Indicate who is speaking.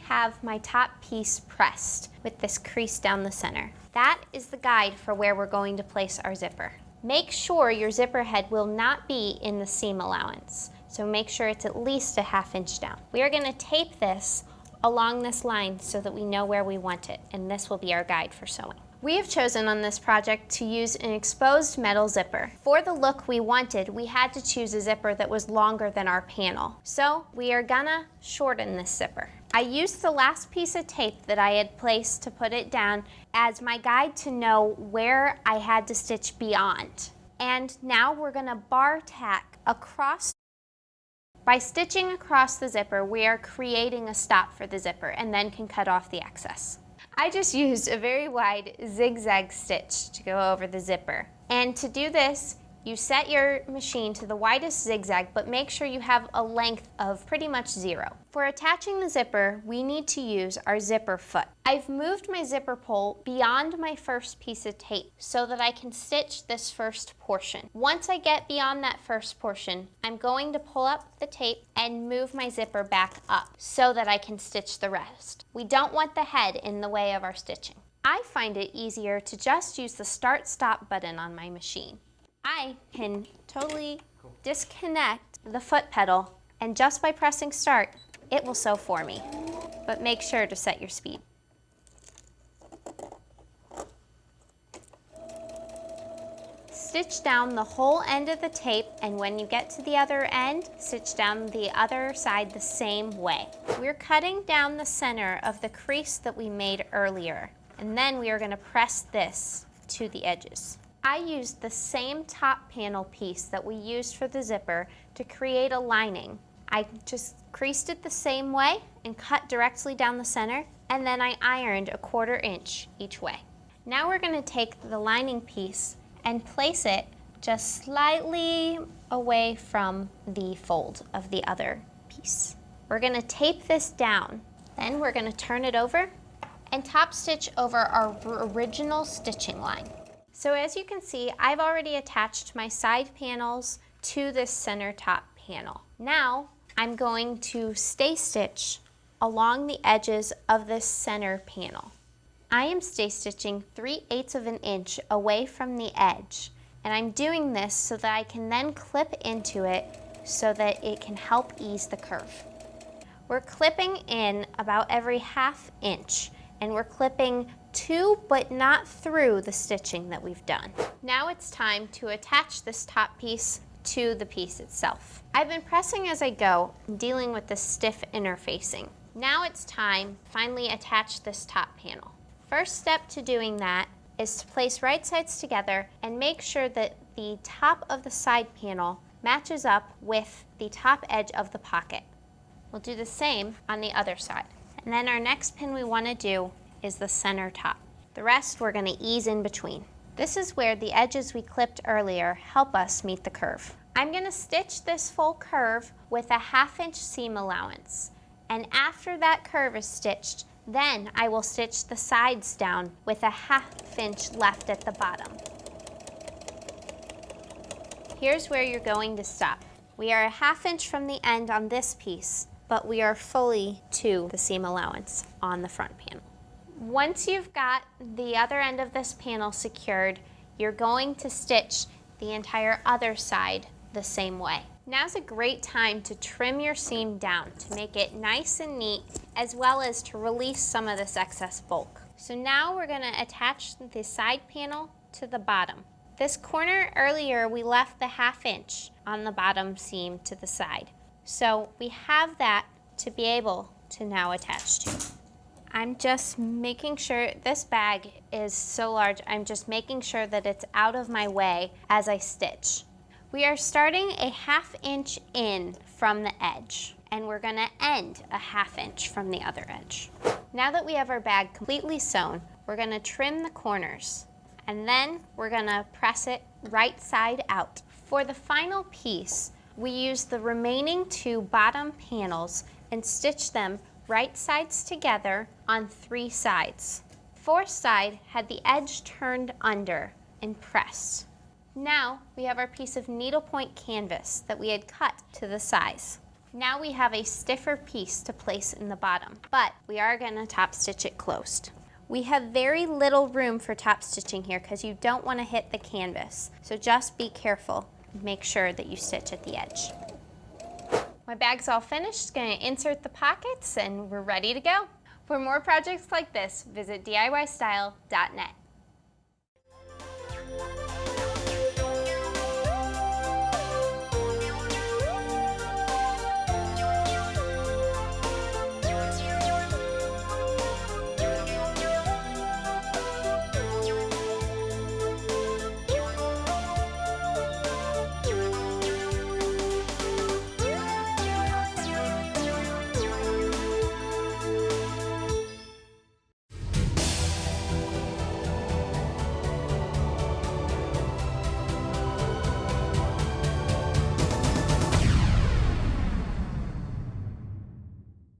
Speaker 1: have my top piece pressed with this crease down the center. That is the guide for where we're going to place our zipper. Make sure your zipper head will not be in the seam allowance, so make sure it's at least a ½ inch down. We are going to tape this along this line so that we know where we want it, and this will be our guide for sewing. We have chosen on this project to use an exposed metal zipper. For the look we wanted, we had to choose a zipper that was longer than our panel. So we are gonna shorten this zipper. I used the last piece of tape that I had placed to put it down as my guide to know where I had to stitch beyond. And now we're gonna bar tack across. By stitching across the zipper, we are creating a stop for the zipper and then can cut off the excess. I just used a very wide zigzag stitch to go over the zipper. And to do this, you set your machine to the widest zigzag, but make sure you have a length of pretty much 0. For attaching the zipper, we need to use our zipper foot. I've moved my zipper pole beyond my first piece of tape so that I can stitch this first portion. Once I get beyond that first portion, I'm going to pull up the tape and move my zipper back up so that I can stitch the rest. We don't want the head in the way of our stitching. I find it easier to just use the start-stop button on my machine. I can totally disconnect the foot pedal, and just by pressing start, it will sew for me. But make sure to set your speed. Stitch down the whole end of the tape, and when you get to the other end, stitch down the other side the same way. We're cutting down the center of the crease that we made earlier, and then we are going to press this to the edges. I used the same top panel piece that we used for the zipper to create a lining. I just creased it the same way and cut directly down the center, and then I ironed a ½ inch each way. Now we're going to take the lining piece and place it just slightly away from the fold of the other piece. We're going to tape this down. Then we're going to turn it over and top stitch over our original stitching line. So as you can see, I've already attached my side panels to this center top panel. Now I'm going to stay stitch along the edges of this center panel. I am stay stitching 3/8 of an inch away from the edge, and I'm doing this so that I can then clip into it so that it can help ease the curve. We're clipping in about every ½ inch, and we're clipping to but not through the stitching that we've done. Now it's time to attach this top piece to the piece itself. I've been pressing as I go, dealing with the stiff interfacing. Now it's time to finally attach this top panel. First step to doing that is to place right sides together and make sure that the top of the side panel matches up with the top edge of the pocket. We'll do the same on the other side. And then our next pin we want to do is the center top. The rest we're going to ease in between. This is where the edges we clipped earlier help us meet the curve. I'm going to stitch this full curve with a ½ inch seam allowance. And after that curve is stitched, then I will stitch the sides down with a ½ inch left at the bottom. Here's where you're going to stop. We are a ½ inch from the end on this piece, but we are fully to the seam allowance on the front panel. Once you've got the other end of this panel secured, you're going to stitch the entire other side the same way. Now's a great time to trim your seam down to make it nice and neat, as well as to release some of this excess bulk. So now we're going to attach the side panel to the bottom. This corner earlier we left the ½ inch on the bottom seam to the side. So we have that to be able to now attach to. I'm just making sure, this bag is so large, I'm just making sure that it's out of my way as I stitch. We are starting a ½ inch in from the edge, and we're going to end a ½ inch from the other edge. Now that we have our bag completely sewn, we're going to trim the corners, and then we're going to press it right side out. For the final piece, we use the remaining 2 bottom panels and stitch them right sides together on 3 sides. 4th side had the edge turned under and pressed. Now we have our piece of needlepoint canvas that we had cut to the size. Now we have a stiffer piece to place in the bottom, but we are going to top stitch it closed. We have very little room for top stitching here because you don't want to hit the canvas. So just be careful. Make sure that you stitch at the edge. My bag's all finished. Going to insert the pockets and we're ready to go. For more projects like this, visit DIYStyle.net.